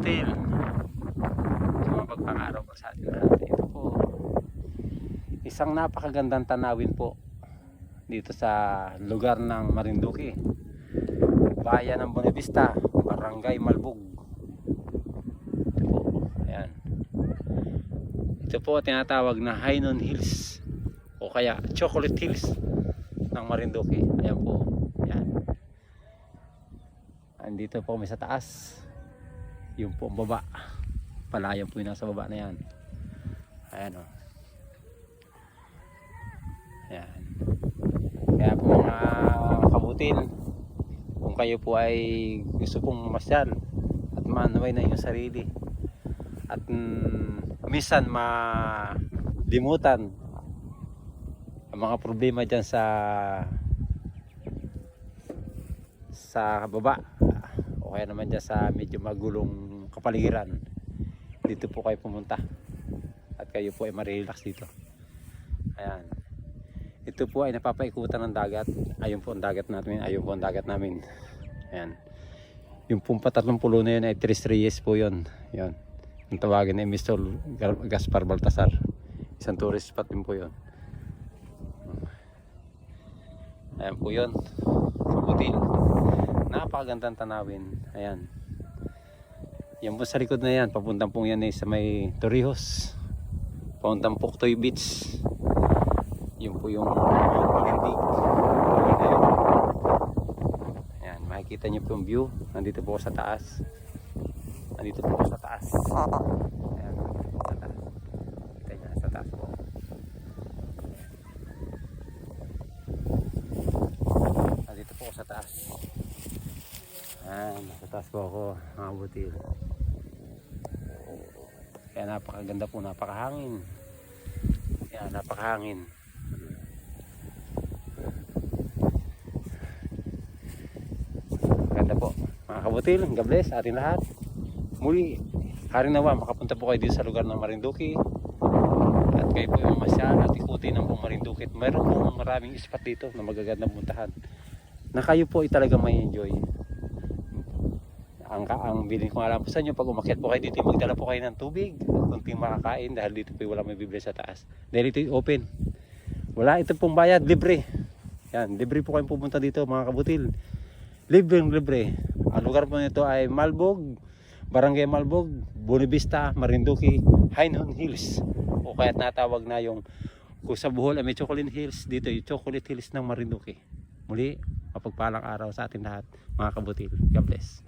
kabutil, mapagpangaraw po sa atin lahat. Ito po, isang napakagandang tanawin po dito sa lugar ng Marinduque, bayan ng Bonavista, Barangay Malbog. Ito po, ayan. Ito po tinatawag na Hainon Hills o kaya Chocolate Hills ng Marinduque. Ayan po, ayan. Andito po kami sa taas. Yung po ang baba, palayan po yung nasa baba na yan. Ayan o. Ayan. Kaya po mga kabutil, kung kayo po ay gusto pong masyal at manuway na yung sarili at minsan malimutan ang mga problema dyan sa baba o kaya naman dyan sa medyo magulong kapaligiran, dito po kayo pumunta at kayo po ay ma-relax dito. Ayan, ito po ay napapaikutan ng dagat. Ayun po ang dagat namin, ayun po ang dagat namin. Ayan, yung pong patatlong pulo na yun ay Tres Reyes po yun. Yun, ang tawagin ay Mr. Gaspar Baltasar, isang tourist spot din po yun. Ayan po yun, kabutil, napakagandang tanawin. Ayan, yan po sa likod na yan, papuntang po yan sa may Torrijos, papuntang Puktoy Beach. Yun po yung Lindig. Ayan, makikita nyo po yung view. Nandito po sa taas. Nandito po sa taas. Ayan, sa taas. Kita nyo, sa taas po. Nandito po sa taas. Ayan, sa taas po ako, mga butil. Kaya napakaganda po, napakahangin. Kaya napakahangin. Ganda po mga kabutil. God bless ating lahat. Muli, haring nawa makapunta po kayo dito sa lugar ng Marinduque at kayo po yung masyal at ikutin ng Marinduque. Mayroon pong maraming spot dito na magagandang puntahan na kayo po ay talaga may enjoy. Ang bilin ko alam po sa inyo, pag umakyat po kayo dito, magdala po kayo ng tubig at kunting makakain dahil dito po wala may bibili sa taas. Dahil ito open, wala ito pong bayad, libre. Yan, libre po kayong pupunta dito mga kabutil. Libre. Ang lugar po nito ay Malbog, Barangay Malbog, Bonavista, Marinduque, Hainon Hills o kaya natawag na yung kung sa Bohol ay may Chocolate Hills, dito yung Chocolate Hills ng Marinduque. Muli, mapagpalang araw sa ating lahat mga kabutil. God bless.